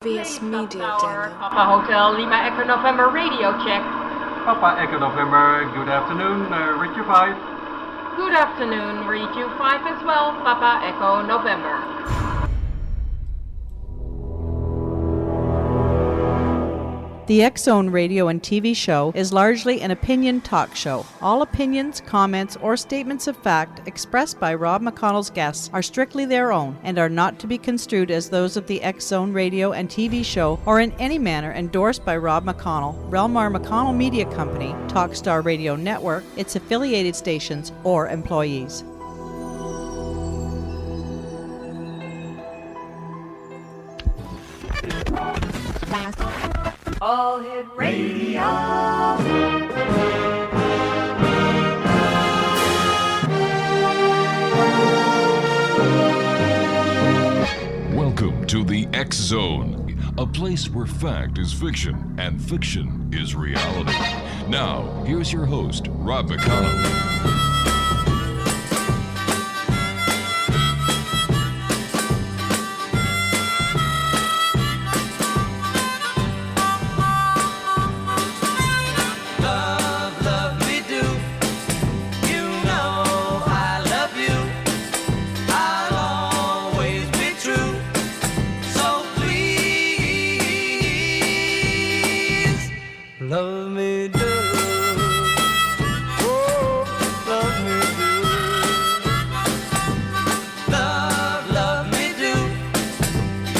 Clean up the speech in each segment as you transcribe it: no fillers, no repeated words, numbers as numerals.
VS Media Tower, Demo. Papa Hotel, Lima Echo November radio check. Papa Echo November, good afternoon, read you 5. Good afternoon, read you 5 as well, Papa Echo November. The X-Zone radio and TV show is largely an opinion talk show. All opinions, comments, or statements of fact expressed by Rob McConnell's guests are strictly their own and are not to be construed as those of the X-Zone radio and TV show or in any manner endorsed by Rob McConnell, Relmar McConnell Media Company, Talkstar Radio Network, its affiliated stations, or employees. All Hit Radio. Welcome to the X Zone, a place where fact is fiction and fiction is reality. Now, here's your host, Rob McConnell. Love me do, oh, love me do. Love me do.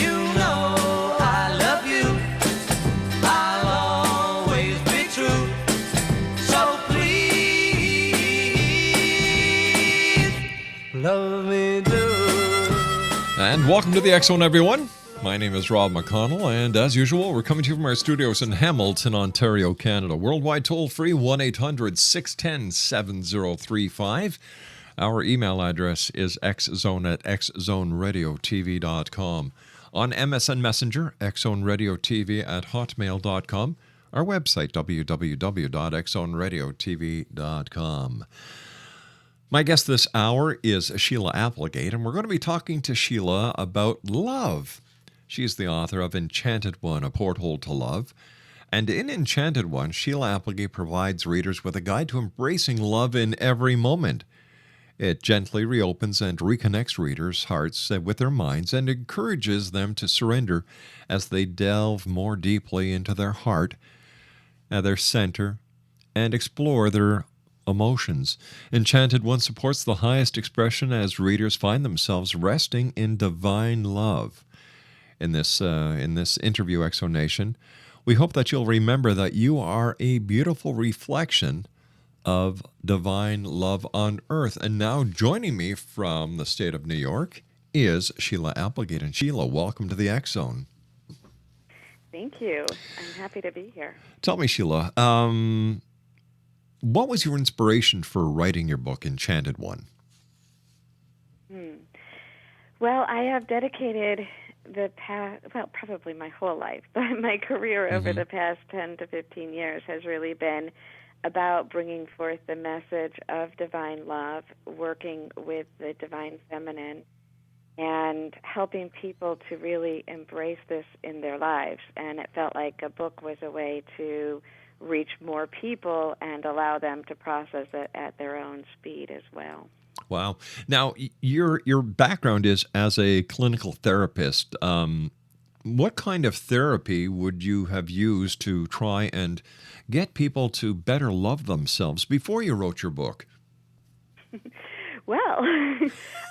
You know I love you. I'll always be true. So please, love me do. And welcome to the X-Zone, everyone. My name is Rob McConnell, and as usual, we're coming to you from our studios in Hamilton, Ontario, Canada. Worldwide toll-free, 1-800-610-7035. Our email address is xzone@xzoneradiotv.com. On MSN Messenger, xzoneradiotv@hotmail.com. Our website, www.xzoneradiotv.com. My guest this hour is SHEILA Applegate, and we're going to be talking to SHEILA about love. She's the author of Enchanted, A Porthole to Love. And in Enchanted, SHEILA Applegate provides readers with a guide to embracing love in every moment. It gently reopens and reconnects readers' hearts with their minds and encourages them to surrender as they delve more deeply into their heart, their center, and explore their emotions. Enchanted supports the highest expression as readers find themselves resting in divine love. In this interview, Exonation, we hope that you'll remember that you are a beautiful reflection of divine love on earth. And now joining me from the state of New York is SHEILA Applegate. And SHEILA, welcome to the X-Zone. Thank you. I'm happy to be here. Tell me, SHEILA, what was your inspiration for writing your book, Enchanted One? Well, I have dedicated probably my whole life, but my career over the past 10 to 15 years has really been about bringing forth the message of divine love, working with the divine feminine, and helping people to really embrace this in their lives. And it felt like a book was a way to reach more people and allow them to process it at their own speed as well. Wow. Now, your background is as a clinical therapist. What kind of therapy would you have used to try and get people to better love themselves before you wrote your book? Well,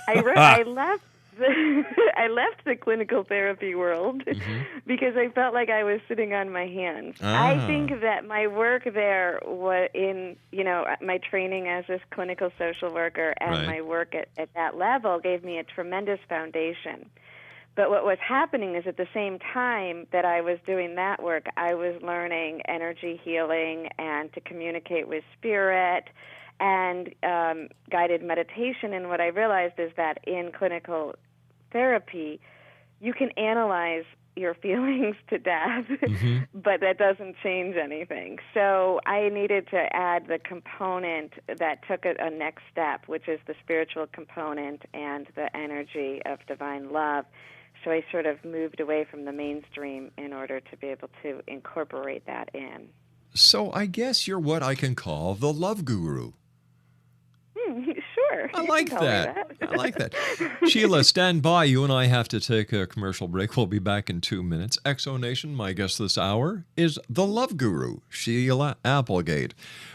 I left the clinical therapy world because I felt like I was sitting on my hands. I think that my work there was my training as this clinical social worker and my work at that level gave me a tremendous foundation. But what was happening is at the same time that I was doing that work, I was learning energy healing and to communicate with spirit and guided meditation. And what I realized is that in clinical therapy, you can analyze your feelings to death, but that doesn't change anything. So I needed to add the component that took it a next step, which is the spiritual component and the energy of divine love. So I sort of moved away from the mainstream in order to be able to incorporate that in. So I guess you're what I can call the love guru. Sure. I You like can call me that. I like that. Sheila, stand by. You and I have to take a commercial break. We'll be back in 2 minutes. Exonation, my guest this hour, is the love guru, Sheila Applegate.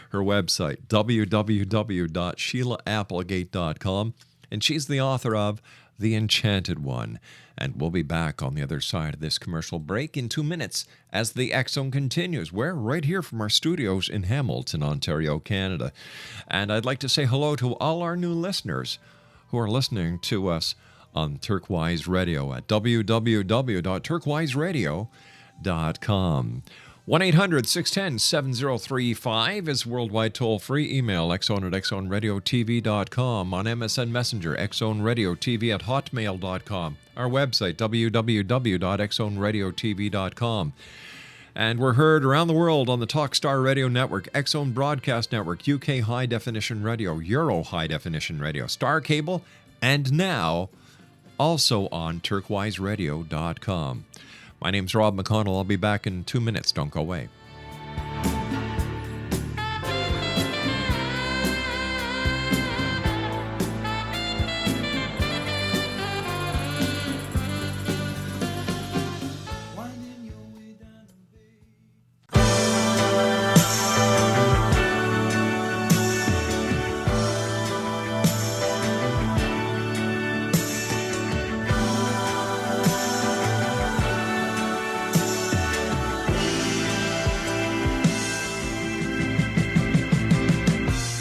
Her website, www.SheilaApplegate.com. And she's the author of The Enchanted One. And we'll be back on the other side of this commercial break in 2 minutes as the X Zone continues. We're right here from our studios in Hamilton, Ontario, Canada. And I'd like to say hello to all our new listeners who are listening to us on Turquoise Radio at www.turquoiseradio.com. 1-800-610-7035 is worldwide toll-free. Email xzone@xzoneradiotv.com. On MSN Messenger, xzoneradiotv@hotmail.com. Our website, www.xzoneradiotv.com. And we're heard around the world on the Talkstar Radio Network, X Zone Broadcast Network, UK High Definition Radio, Euro High Definition Radio, Star Cable, and now also on turquoiseradio.com. My name's Rob McConnell. I'll be back in 2 minutes. Don't go away.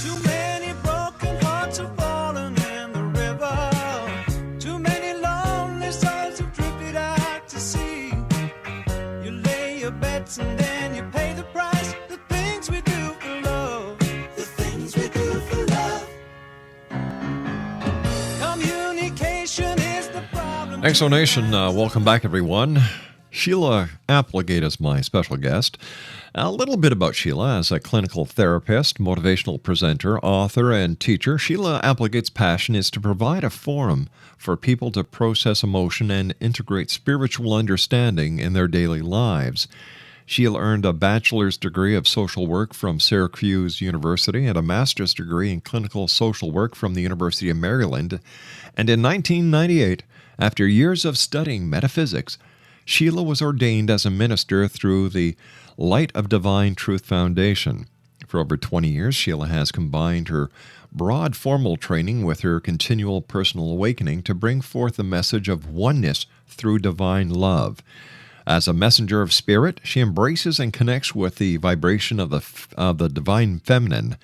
Too many broken hearts have fallen in the river. Too many lonely souls have drifted out to sea. You lay your bets and then you pay the price. The things we do for love. The things we do for love. Communication is the problem. Exonation, welcome back, everyone. Sheila Applegate is my special guest. A little bit about Sheila. As a clinical therapist, motivational presenter, author, and teacher, Sheila Applegate's passion is to provide a forum for people to process emotion and integrate spiritual understanding in their daily lives. Sheila earned a bachelor's degree of social work from Syracuse University and a master's degree in clinical social work from the University of Maryland. And in 1998, after years of studying metaphysics, Sheila was ordained as a minister through the Light of Divine Truth Foundation. For over 20 years, Sheila has combined her broad formal training with her continual personal awakening to bring forth the message of oneness through divine love. As a messenger of spirit, she embraces and connects with the vibration of the divine feminine.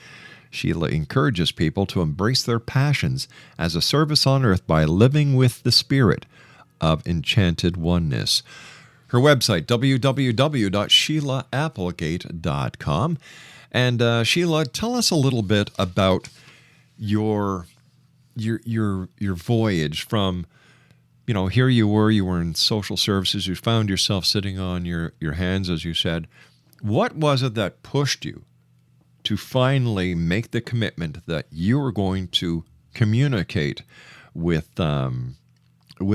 Sheila encourages people to embrace their passions as a service on earth by living with the spirit of enchanted oneness. Her website, www.SheilaApplegate.com. And Sheila, tell us a little bit about your voyage from, here you were in social services, you found yourself sitting on your hands, as you said. What was it that pushed you to finally make the commitment that you were going to communicate with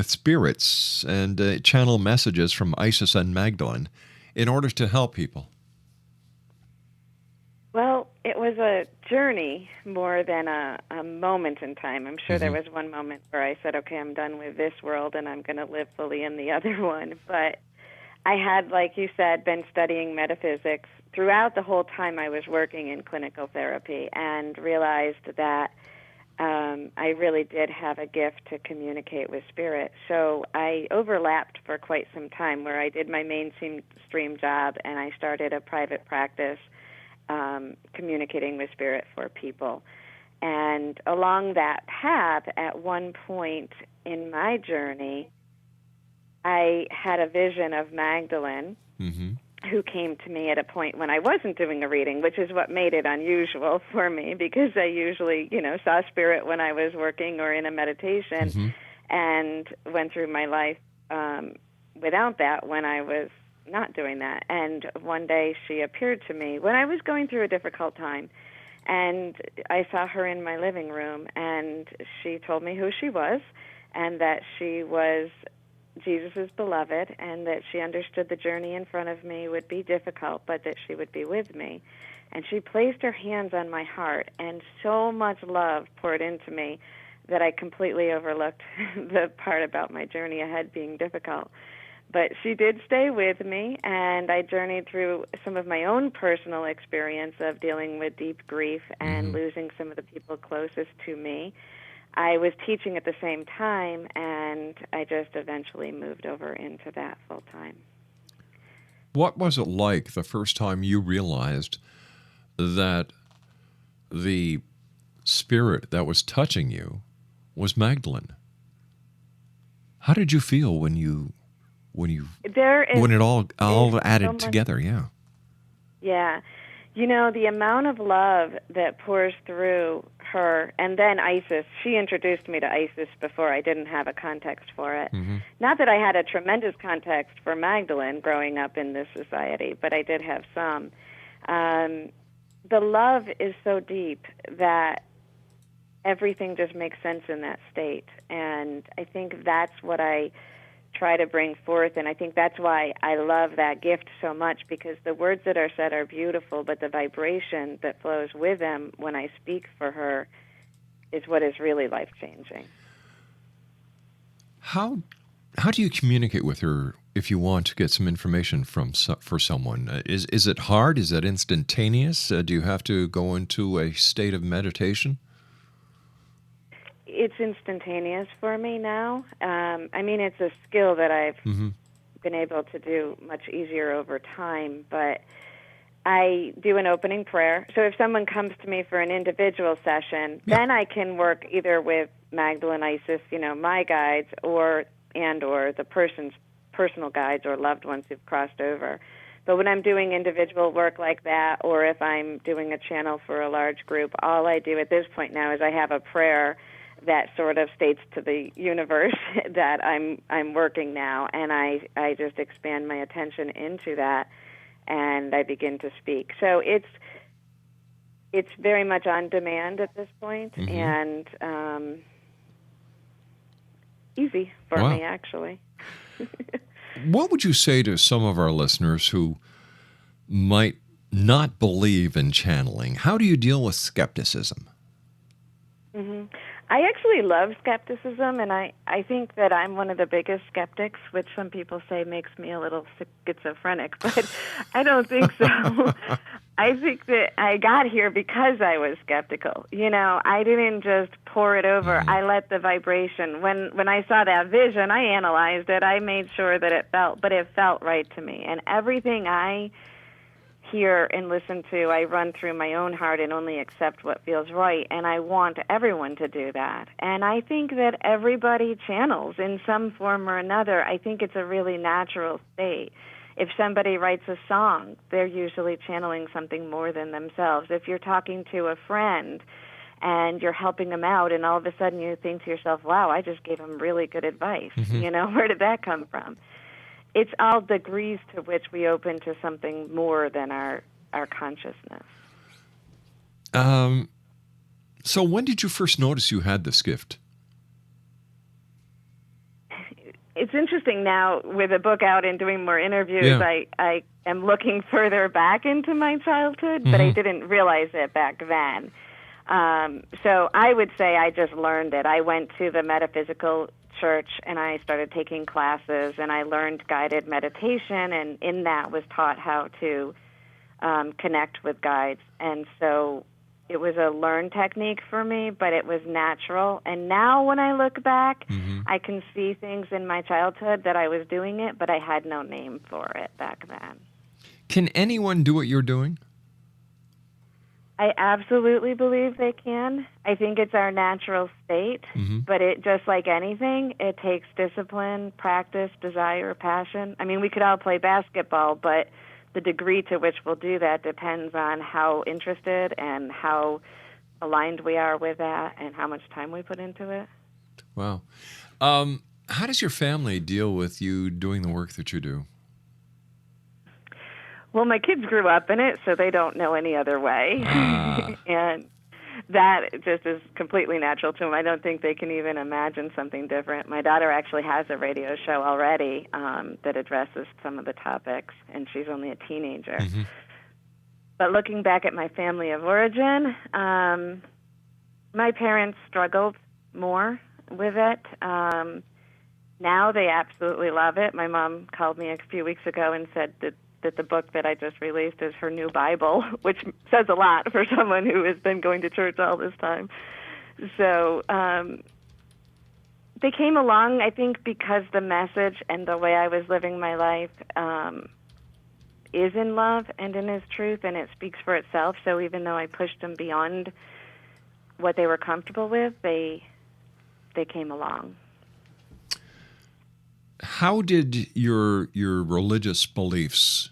spirits and channel messages from Isis and Magdalene in order to help people? Well, it was a journey more than a moment in time. I'm sure there was one moment where I said, okay, I'm done with this world and I'm going to live fully in the other one. But I had, like you said, been studying metaphysics throughout the whole time I was working in clinical therapy and realized that I really did have a gift to communicate with spirit. So I overlapped for quite some time where I did my mainstream job and I started a private practice communicating with spirit for people. And along that path, at one point in my journey, I had a vision of Magdalene, who came to me at a point when I wasn't doing a reading, which is what made it unusual for me, because I usually, saw spirit when I was working or in a meditation and went through my life without that when I was not doing that. And one day she appeared to me when I was going through a difficult time, and I saw her in my living room, and she told me who she was and that she was Jesus' beloved, and that she understood the journey in front of me would be difficult, but that she would be with me. And she placed her hands on my heart, and so much love poured into me that I completely overlooked the part about my journey ahead being difficult. But she did stay with me, and I journeyed through some of my own personal experience of dealing with deep grief and losing some of the people closest to me. I was teaching at the same time, and I just eventually moved over into that full time. What was it like the first time you realized that the spirit that was touching you was Magdalene? How did you feel when it all added together? Yeah. Yeah. You know, the amount of love that pours through her, and then Isis, she introduced me to Isis before I didn't have a context for it. Not that I had a tremendous context for Magdalene growing up in this society, but I did have some. The love is so deep that everything just makes sense in that state. And I think that's what I try to bring forth, and I think that's why I love that gift so much, because the words that are said are beautiful, but the vibration that flows with them when I speak for her is what is really life-changing. How do you communicate with her if you want to get some information for someone? Is it hard? Is it instantaneous? Do you have to go into a state of meditation? It's instantaneous for me now. I mean, it's a skill that I've been able to do much easier over time, but I do an opening prayer. So if someone comes to me for an individual session, then I can work either with Magdalene, Isis, my guides, or the person's personal guides or loved ones who've crossed over. But when I'm doing individual work like that, or if I'm doing a channel for a large group, all I do at this point now is I have a prayer that sort of states to the universe that I'm working now, and I just expand my attention into that, and I begin to speak. So it's very much on demand at this point, and easy for me, actually. What would you say to some of our listeners who might not believe in channeling? How do you deal with skepticism? I actually love skepticism, and I think that I'm one of the biggest skeptics, which some people say makes me a little schizophrenic, but I don't think so. I think that I got here because I was skeptical. I didn't just pour it over. I let the vibration. When I saw that vision, I analyzed it. I made sure that it felt right to me. And everything I hear and listen to, I run through my own heart and only accept what feels right, and I want everyone to do that. And I think that everybody channels in some form or another. I think it's a really natural state. If somebody writes a song, they're usually channeling something more than themselves. If you're talking to a friend and you're helping them out, and all of a sudden you think to yourself, wow, I just gave them really good advice. Where did that come from? It's all degrees to which we open to something more than our consciousness. So when did you first notice you had this gift? It's interesting now with the book out and doing more interviews, I am looking further back into my childhood, but I didn't realize it back then. So I would say I just learned it. I went to the metaphysical church and I started taking classes, and I learned guided meditation, and in that was taught how to connect with guides. And so it was a learned technique for me, but it was natural. And now when I look back, I can see things in my childhood that I was doing it, but I had no name for it back then. Can anyone do what you're doing? I absolutely believe they can. I think it's our natural state, but it just like anything, it takes discipline, practice, desire, passion. I mean, we could all play basketball, but the degree to which we'll do that depends on how interested and how aligned we are with that and how much time we put into it. Wow. How does your family deal with you doing the work that you do? Well, my kids grew up in it, so they don't know any other way. And that just is completely natural to them. I don't think they can even imagine something different. My daughter actually has a radio show already that addresses some of the topics, and she's only a teenager. Mm-hmm. But looking back at my family of origin, my parents struggled more with it. Now they absolutely love it. My mom called me a few weeks ago and said that the book that I just released is her new Bible, which says a lot for someone who has been going to church all this time. So they came along, I think, because the message and the way I was living my life is in love and in His truth, and it speaks for itself. So even though I pushed them beyond what they were comfortable with, they came along. How did your religious beliefs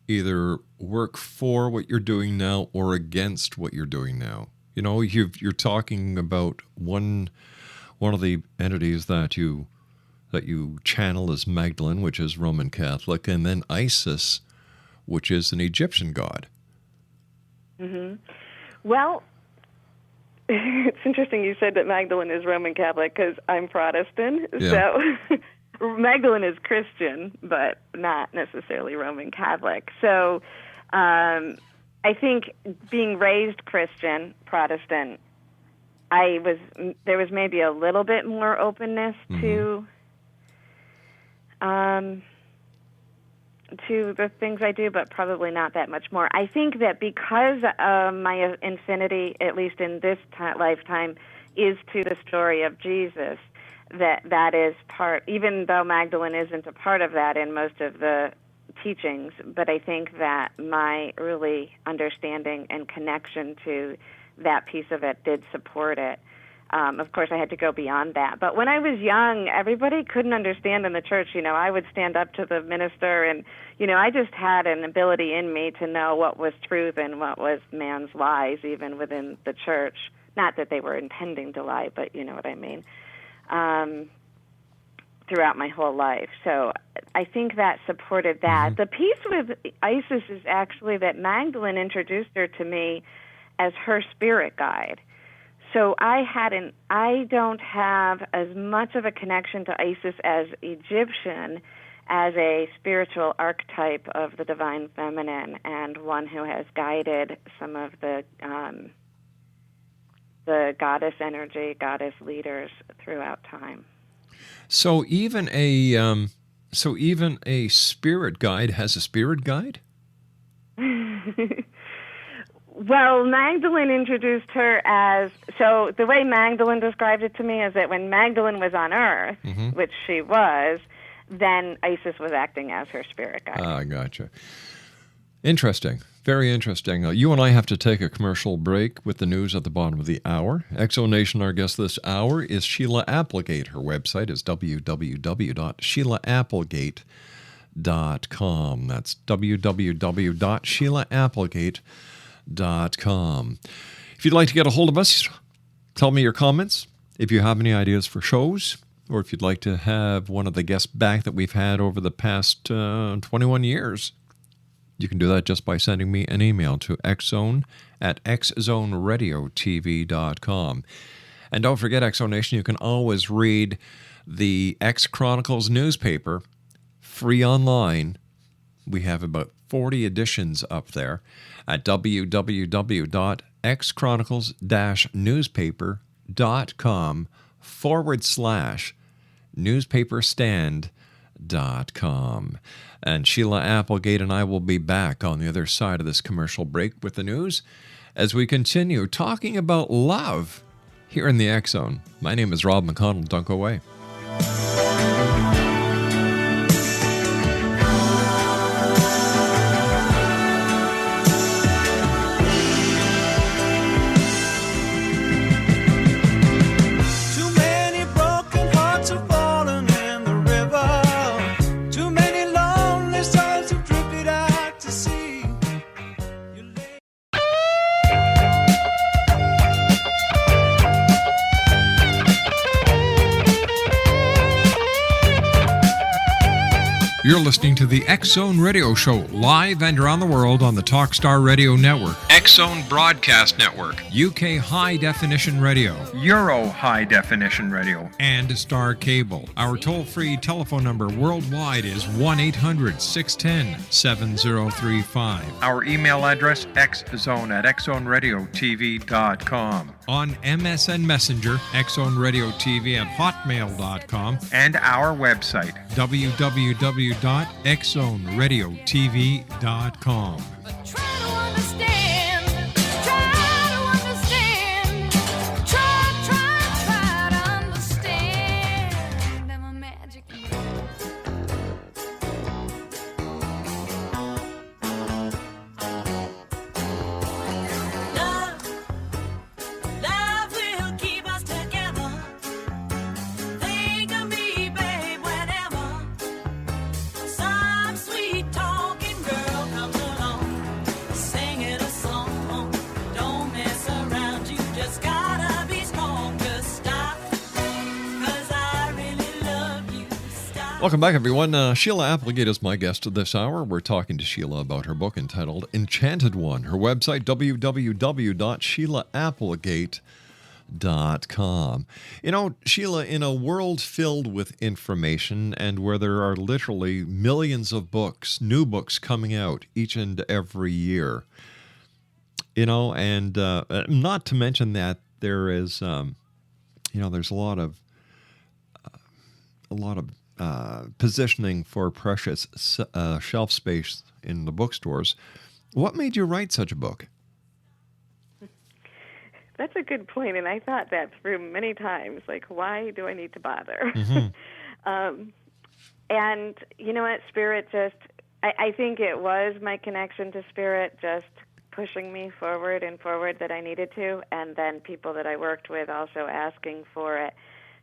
either work for what you're doing now or against what you're doing now? You know, you're talking about one of the entities that you channel is Magdalene, which is Roman Catholic, and then Isis, which is an Egyptian god. Mm-hmm. Well, it's interesting you said that Magdalene is Roman Catholic because I'm Protestant. Yeah. So Magdalene is Christian, but not necessarily Roman Catholic. So I think being raised Christian, Protestant, there was maybe a little bit more openness to the things I do, but probably not that much more. I think that because my infinity, at least in this lifetime, is to the story of Jesus, that is part, even though Magdalene isn't a part of that in most of the teachings, but I think that my early understanding and connection to that piece of it did support it. Of course, I had to go beyond that. But when I was young, everybody couldn't understand in the church. You know, I would stand up to the minister, and, you know, I just had an ability in me to know what was truth and what was man's lies, even within the church. Not that they were intending to lie, but you know what I mean. Throughout my whole life. So I think that supported that. The piece with Isis is actually that Magdalene introduced her to me as her spirit guide. So I don't have as much of a connection to Isis as Egyptian as a spiritual archetype of the divine feminine and one who has guided some of the goddess energy, goddess leaders throughout time. So even a spirit guide has a spirit guide? Well, Magdalene introduced her as, so the way Magdalene described it to me is that when Magdalene was on Earth, which she was, then Isis was acting as her spirit guide. Ah, gotcha. Interesting. Very interesting. You and I have to take a commercial break with the news at the bottom of the hour. Exonation, our guest this hour, is SHEILA Applegate. Her website is www.SHEILAApplegate.com. That's www.SHEILAApplegate.com. If you'd like to get a hold of us, tell me your comments. If you have any ideas for shows, or if you'd like to have one of the guests back that we've had over the past 21 years, you can do that just by sending me an email to xzone@xzoneradiotv.com. And don't forget, Exonation, you can always read the X Chronicles newspaper free online. We have about 40 editions up there at www.xchronicles-newspaper.com/newspaperstand.com. And SHEILA Applegate and I will be back on the other side of this commercial break with the news as we continue talking about love here in the X Zone. My name is Rob McConnell. Don't go away. You're listening to the X Zone Radio Show, live and around the world on the Talkstar Radio Network, X Zone Broadcast Network, UK High Definition Radio, Euro High Definition Radio, and Star Cable. Our toll-free telephone number worldwide is 1-800-610-7035. Our email address, xzone@xzoneradiotv.com. On MSN Messenger, xzoneradiotv@hotmail.com, And our website, www.xzoneradiotv.com. Try to understand, try to understand, try to understand. I'm a magic Love will keep us together. Think of me, babe, whenever some sweet talking girl comes along, singing a song. Don't mess around, you just gotta be strong. Just stop, 'cause I really love you. Stop. Welcome back, everyone. Sheila Applegate is my guest this hour. We're talking to Sheila about her book entitled Enchanted One. Her website, www.SheilaApplegate.com. You know, Sheila, in a world filled with information and where there are literally millions of books, new books coming out each and every year, you know, and not to mention that there is, there's a lot of positioning for precious shelf space in the bookstores. What made you write such a book? That's a good point, and I thought that through many times. Like, why do I need to bother? And you know what, Spirit I think it was my connection to Spirit just pushing me forward and forward that I needed to, and then people that I worked with also asking for it.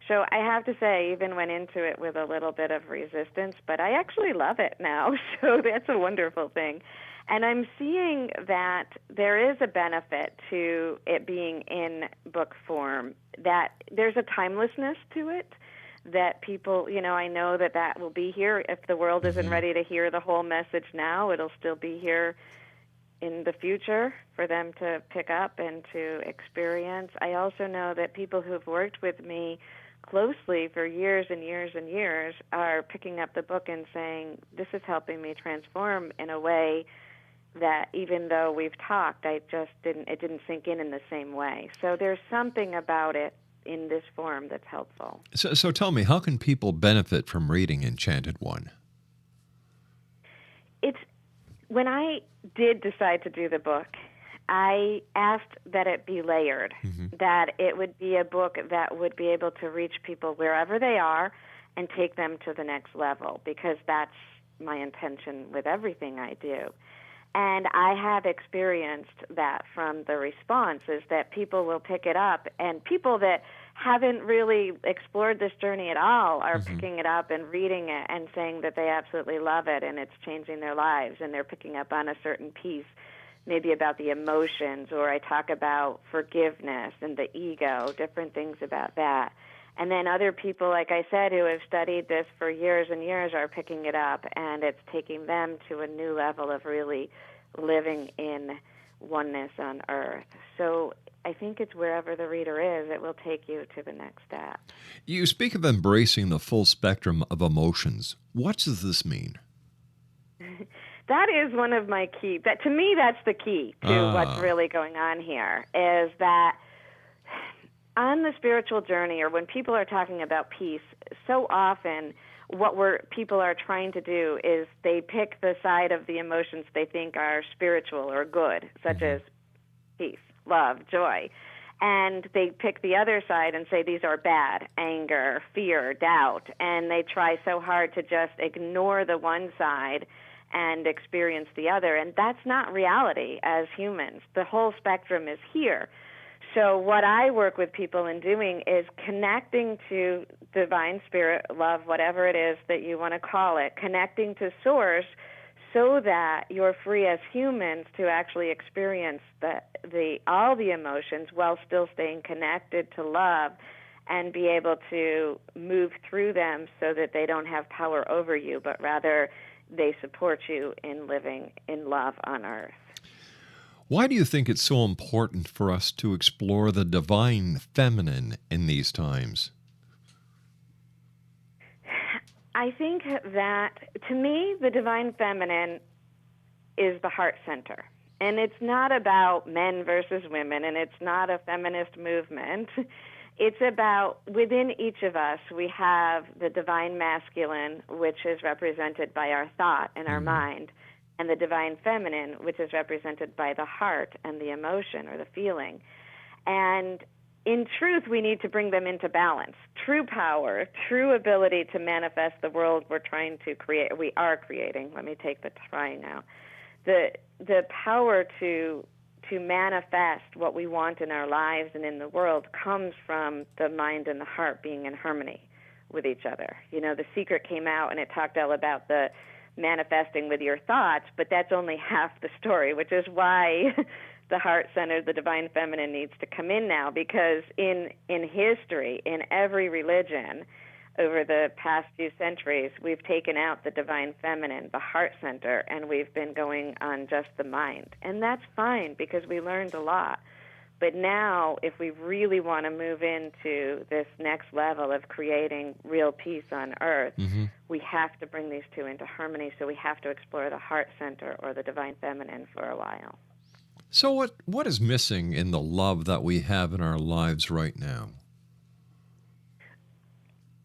So I have to say, even went into it with a little bit of resistance, but I actually love it now, so that's a wonderful thing. And I'm seeing that there is a benefit to it being in book form, that there's a timelessness to it, that people, I know that will be here. If the world isn't ready to hear the whole message now, it'll still be here in the future for them to pick up and to experience. I also know that people who've worked with me closely for years and years and years are picking up the book and saying, this is helping me transform in a way that even though we've talked, it didn't sink in the same way. So there's something about it in this form that's helpful. So tell me, how can people benefit from reading Enchanted One? When I did decide to do the book, I asked that it be layered, that it would be a book that would be able to reach people wherever they are and take them to the next level, because that's my intention with everything I do. And I have experienced that from the responses, that people will pick it up, and people that haven't really explored this journey at all are picking it up and reading it and saying that they absolutely love it and it's changing their lives, and they're picking up on a certain piece, maybe about the emotions, or I talk about forgiveness and the ego, different things about that. And then other people, like I said, who have studied this for years and years are picking it up, and it's taking them to a new level of really living in oneness on earth. So I think it's wherever the reader is, it will take you to the next step. You speak of embracing the full spectrum of emotions. What does this mean? That is one of my key. To me, that's the key to what's really going on here, is that on the spiritual journey, or when people are talking about peace, so often what people are trying to do is they pick the side of the emotions they think are spiritual or good, such as peace, love, joy. And they pick the other side and say these are bad, anger, fear, doubt. And they try so hard to just ignore the one side and experience the other. And that's not reality as humans. The whole spectrum is here. So what I work with people in doing is connecting to divine spirit, love, whatever it is that you want to call it, connecting to source, so that you're free as humans to actually experience all the emotions while still staying connected to love and be able to move through them so that they don't have power over you, but rather they support you in living in love on earth. Why do you think it's so important for us to explore the divine feminine in these times? I think that, to me, the divine feminine is the heart center. And it's not about men versus women, and it's not a feminist movement. It's about, within each of us, we have the divine masculine, which is represented by our thought and our mind, and the divine feminine, which is represented by the heart and the emotion or the feeling. And in truth, we need to bring them into balance. True power, true ability to manifest the world we're trying to create, we are creating. Let me take the trying now. The power to manifest what we want in our lives and in the world comes from the mind and the heart being in harmony with each other. You know, The Secret came out and it talked all about the manifesting with your thoughts, but that's only half the story, which is why the heart center, the divine feminine, needs to come in now, because in history, in every religion over the past few centuries, we've taken out the divine feminine, the heart center, and we've been going on just the mind. And that's fine, because we learned a lot. But now, if we really want to move into this next level of creating real peace on earth, we have to bring these two into harmony, so we have to explore the heart center or the divine feminine for a while. So what is missing in the love that we have in our lives right now?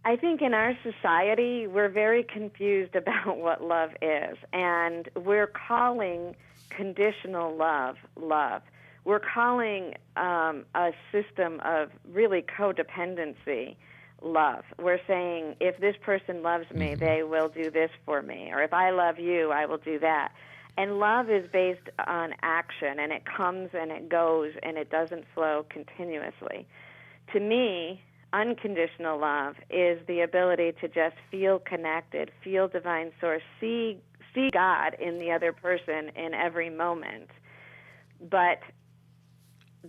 I think in our society, we're very confused about what love is, and we're calling conditional love, love. We're calling a system of really codependency love. We're saying, if this person loves me, they will do this for me, or if I love you, I will do that. And love is based on action, and it comes and it goes, and it doesn't flow continuously. To me, unconditional love is the ability to just feel connected, feel divine source, see God in the other person in every moment. But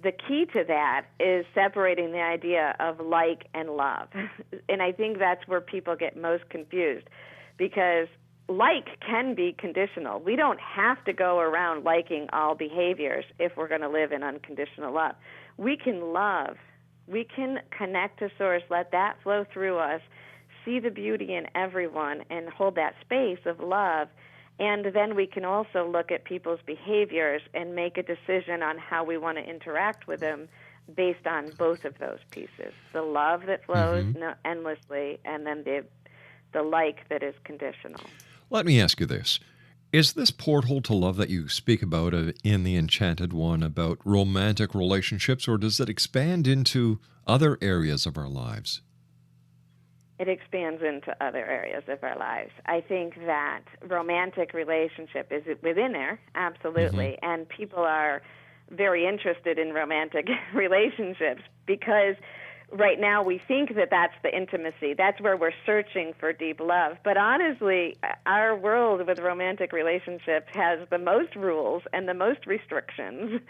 the key to that is separating the idea of like and love. And I think that's where people get most confused, because like can be conditional. We don't have to go around liking all behaviors if we're going to live in unconditional love. We can love. We can connect to Source, let that flow through us, see the beauty in everyone, and hold that space of love. And then we can also look at people's behaviors and make a decision on how we want to interact with them based on both of those pieces. The love that flows endlessly, and then the like that is conditional. Let me ask you this. Is this portal to love that you speak about in the Enchanted one about romantic relationships, or does it expand into other areas of our lives? It expands into other areas of our lives. I think that romantic relationship is within there, absolutely, and people are very interested in romantic relationships because right now we think that that's the intimacy. That's where we're searching for deep love. But honestly, our world with romantic relationships has the most rules and the most restrictions.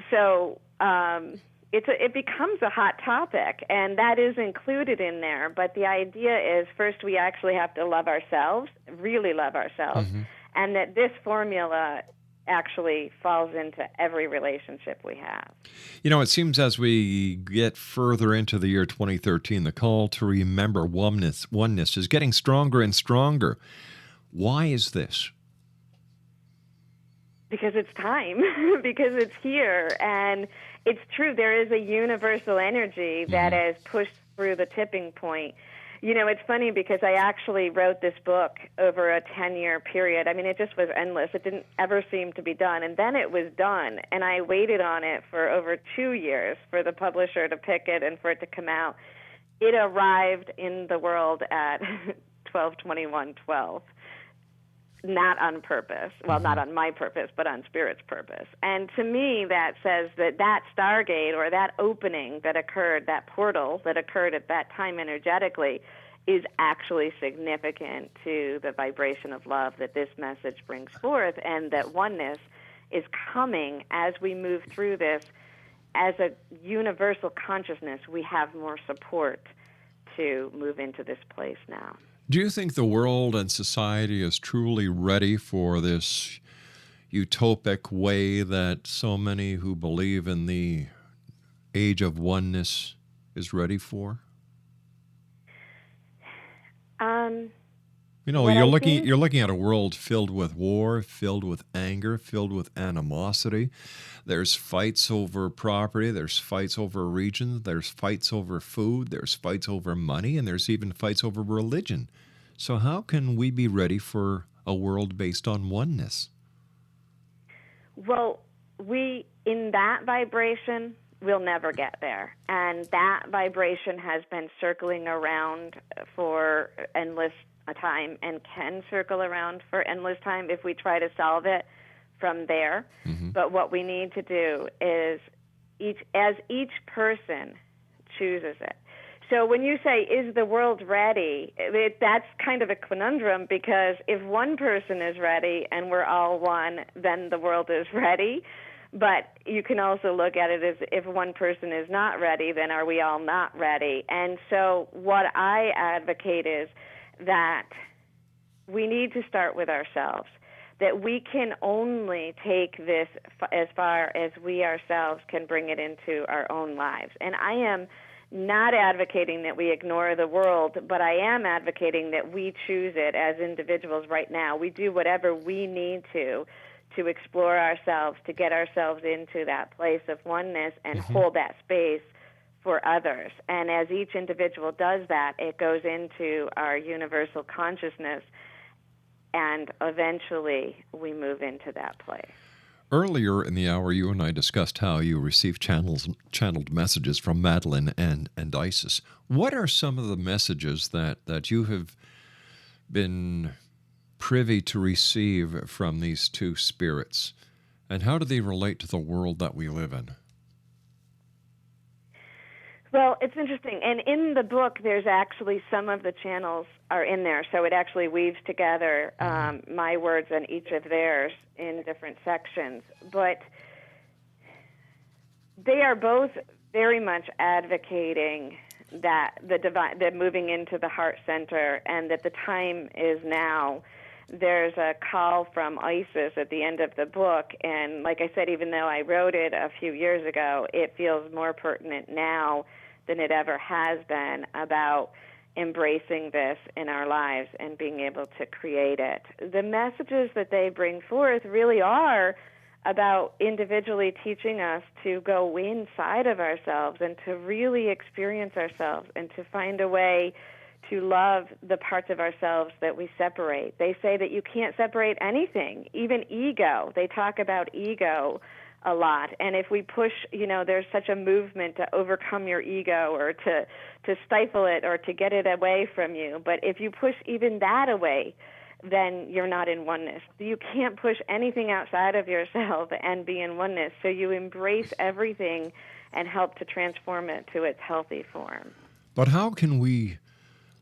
So it becomes a hot topic, and that is included in there. But the idea is, first, we actually have to love ourselves, really love ourselves, and that this formula actually falls into every relationship we have. You know, it seems as we get further into the year 2013, the call to remember oneness is getting stronger and stronger. Why is this? Because it's time, because it's here, and it's true, there is a universal energy that has pushed through the tipping point. You know, it's funny because I actually wrote this book over a 10-year period. I mean, it just was endless. It didn't ever seem to be done. And then it was done, and I waited on it for over 2 years for the publisher to pick it and for it to come out. It arrived in the world at 12/21/12. Not on purpose. Well, not on my purpose, but on Spirit's purpose. And to me, that says that that stargate or that opening that occurred, that portal that occurred at that time energetically, is actually significant to the vibration of love that this message brings forth, and that oneness is coming as we move through this as a universal consciousness, we have more support to move into this place now. Do you think the world and society is truly ready for this utopic way that so many who believe in the age of oneness is ready for? You know, you're looking at a world filled with war, filled with anger, filled with animosity. There's fights over property, there's fights over regions, there's fights over food, there's fights over money, and there's even fights over religion. So how can we be ready for a world based on oneness? Well, in that vibration, we'll never get there. And that vibration has been circling around for endless time and can circle around for endless time if we try to solve it from there. Mm-hmm. But what we need to do is each person chooses it. So when you say, is the world ready, that's kind of a conundrum, because if one person is ready and we're all one, then the world is ready. But you can also look at it as if one person is not ready, then are we all not ready? And so what I advocate is that we need to start with ourselves, that we can only take this as far as we ourselves can bring it into our own lives. And I am not advocating that we ignore the world, but I am advocating that we choose it as individuals right now. We do whatever we need to explore ourselves, to get ourselves into that place of oneness and hold that space for others. And as each individual does that, it goes into our universal consciousness, and eventually we move into that place. Earlier in the hour, you and I discussed how you received channeled messages from Madeline and Isis. What are some of the messages that you have been privy to receive from these two spirits, and how do they relate to the world that we live in? Well, it's interesting. And in the book, there's actually some of the channels are in there. So it actually weaves together my words and each of theirs in different sections. But they are both very much advocating that that moving into the heart center, and that the time is now. There's a call from Isis at the end of the book, and like I said, even though I wrote it a few years ago, it feels more pertinent now than it ever has been, about embracing this in our lives and being able to create it. The messages that they bring forth really are about individually teaching us to go inside of ourselves and to really experience ourselves and to find a way to love the parts of ourselves that we separate. They say that you can't separate anything, even ego. They talk about ego a lot. And if we push, there's such a movement to overcome your ego or to stifle it or to get it away from you. But if you push even that away, then you're not in oneness. You can't push anything outside of yourself and be in oneness. So you embrace everything and help to transform it to its healthy form. But how can we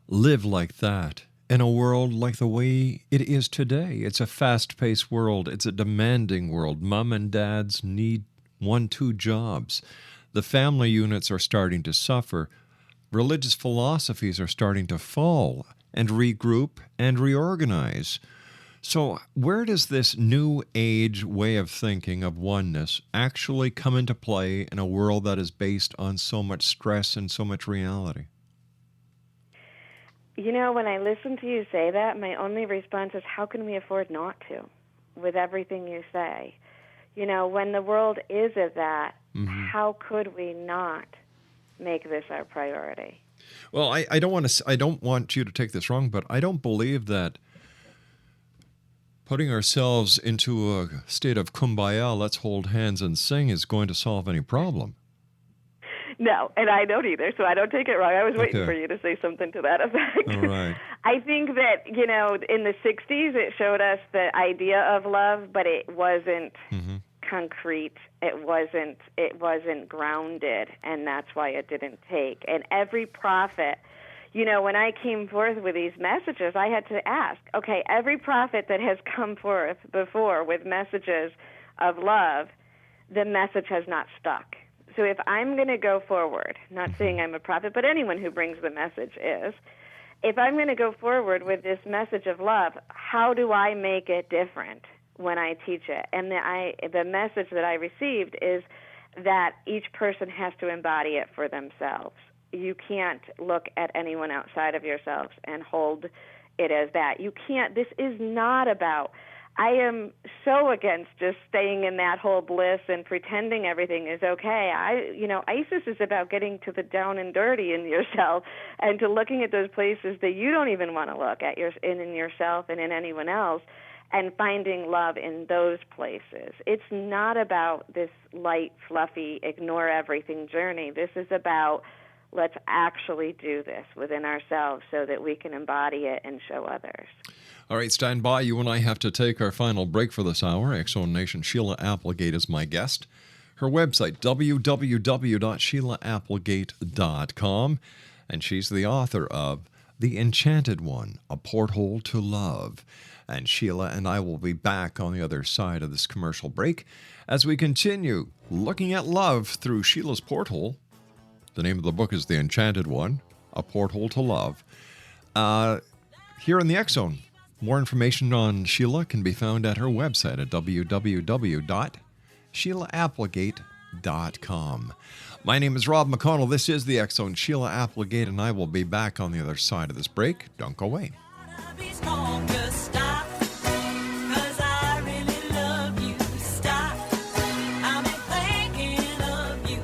live like that in a world like the way it is today? It's a fast-paced world. It's a demanding world. Mom and dads need 1-2 jobs. The family units are starting to suffer. Religious philosophies are starting to fall and regroup and reorganize. So where does this new age way of thinking of oneness actually come into play in a world that is based on so much stress and so much reality? When I listen to you say that, my only response is, how can we afford not to, with everything you say? When the world is at that, how could we not make this our priority? Well, I don't want you to take this wrong, but I don't believe that putting ourselves into a state of kumbaya, let's hold hands and sing, is going to solve any problem. No, and I don't either, so I don't take it wrong. I was waiting for you to say something to that effect. All right. I think that, in the 60s it showed us the idea of love, but it wasn't concrete. It wasn't grounded, and that's why it didn't take. And every prophet, when I came forth with these messages, I had to ask, okay, every prophet that has come forth before with messages of love, the message has not stuck. So if I'm going to go forward, not saying I'm a prophet, but anyone who brings the message is, if I'm going to go forward with this message of love, how do I make it different when I teach it? And the message that I received is that each person has to embody it for themselves. You can't look at anyone outside of yourselves and hold it as that. You can't. This is not about. I am so against just staying in that whole bliss and pretending everything is okay. ISIS is about getting to the down and dirty in yourself and to looking at those places that you don't even want to look at in yourself and in anyone else, and finding love in those places. It's not about this light, fluffy, ignore everything journey. This is about let's actually do this within ourselves so that we can embody it and show others. All right, stand by. You and I have to take our final break for this hour. X-Zone Nation, SHEILA Applegate is my guest. Her website, www.SHEILAApplegate.com, and she's the author of The Enchanted One, A Porthole to Love. And SHEILA and I will be back on the other side of this commercial break as we continue looking at love through SHEILA's porthole. The name of the book is The Enchanted One, A Porthole to Love. Here in the X-Zone, more information on SHEILA can be found at her website at www.SHEILAApplegate.com. My name is Rob McConnell. This is the X-Zone, SHEILA Applegate, and I will be back on the other side of this break. Don't go away. Be strong, just stop, 'cause I really love you. Stop, I've been thinking of you.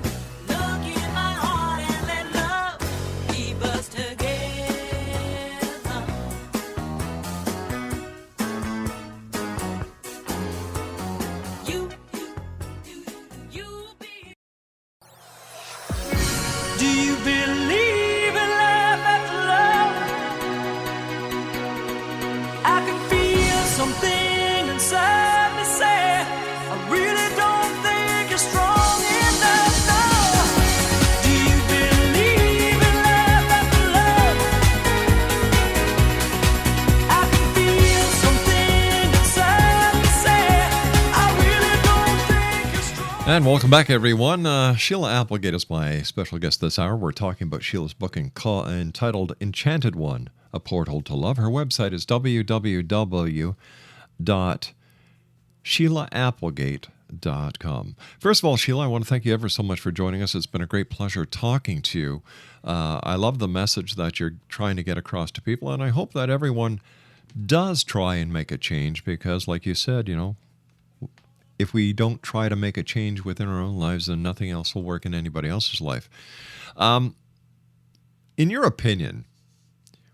Look in my heart and let love keep us together. You be. Do you believe in love after love? I can feel something inside me say, I really don't think you're strong enough, no. Do you believe in love after love? I can feel something inside me say, I really don't think you're strong. And welcome back, everyone. SHEILA Applegate is my special guest this hour. We're talking about SHEILA's book entitled Enchanted One, A Porthole to Love. Her website is www.SHEILAApplegate.com. First of all, SHEILA, I want to thank you ever so much for joining us. It's been a great pleasure talking to you. I love the message that you're trying to get across to people, and I hope that everyone does try and make a change because, like you said, if we don't try to make a change within our own lives, then nothing else will work in anybody else's life. In your opinion,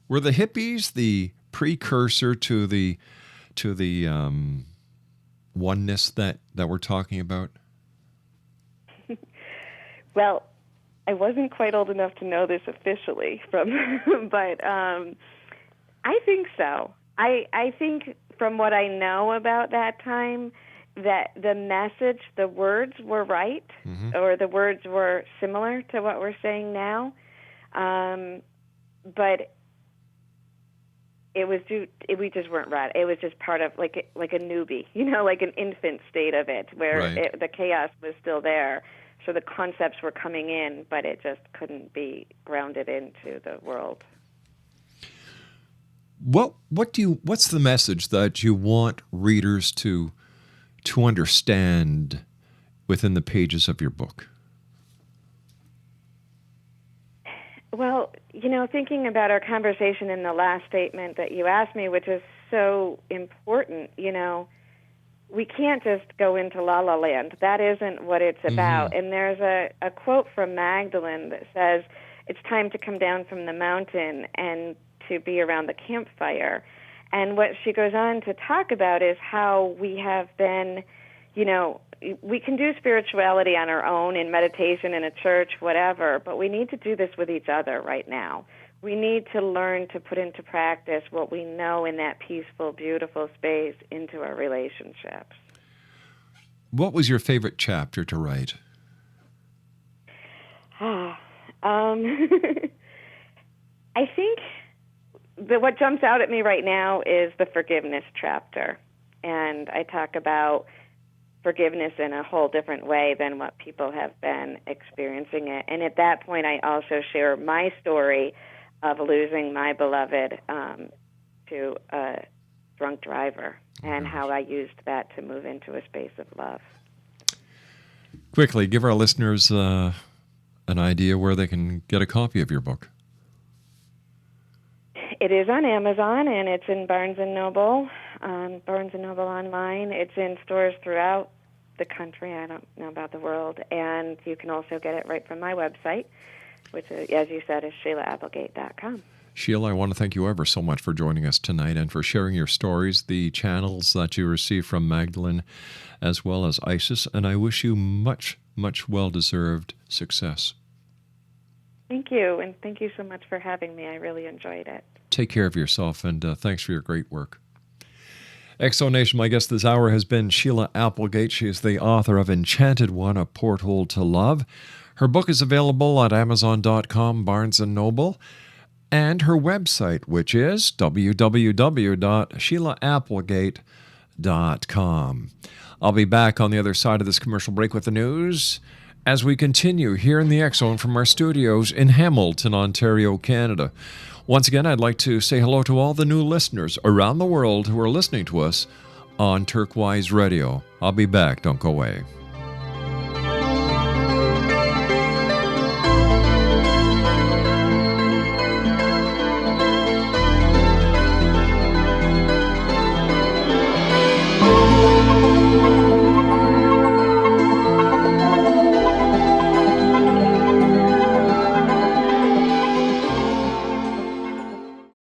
were the hippies the precursor to the oneness that we're talking about? Well, I wasn't quite old enough to know this officially, but I think so. I think from what I know about that time, that the message, the words were right, or the words were similar to what we're saying now, but we just weren't right. It was just part of like a newbie, like an infant state of it, where Right. the chaos was still there. So the concepts were coming in, but it just couldn't be grounded into the world. What's the message that you want readers to understand within the pages of your book? Well, thinking about our conversation in the last statement that you asked me, which is so important, we can't just go into La La Land. That isn't what it's about. And there's a quote from Magdalene that says, it's time to come down from the mountain and to be around the campfire. And what she goes on to talk about is how we have been, we can do spirituality on our own in meditation in a church, whatever, but we need to do this with each other right now. We need to learn to put into practice what we know in that peaceful, beautiful space into our relationships. What was your favorite chapter to write? I think what jumps out at me right now is the forgiveness chapter. And I talk about forgiveness in a whole different way than what people have been experiencing it. And at that point, I also share my story of losing my beloved to a drunk driver and how I used that to move into a space of love. Quickly, give our listeners an idea where they can get a copy of your book. It is on Amazon, and it's in Barnes & Noble, Barnes & Noble online. It's in stores throughout the country. I don't know about the world. And you can also get it right from my website, which, as you said, is SHEILAApplegate.com. Sheila, I want to thank you ever so much for joining us tonight and for sharing your stories, the channels that you received from Magdalene as well as Isis, and I wish you much, much well-deserved success. Thank you, and thank you so much for having me. I really enjoyed it. Take care of yourself, and thanks for your great work. Exo Nation, my guest this hour has been SHEILA Applegate. She is the author of Enchanted One, A Porthole to Love. Her book is available at Amazon.com, Barnes & Noble, and her website, which is www.SHEILAApplegate.com. I'll be back on the other side of this commercial break with the news as we continue here in the X-Zone from our studios in Hamilton, Ontario, Canada. Once again, I'd like to say hello to all the new listeners around the world who are listening to us on Turquoise Radio. I'll be back. Don't go away.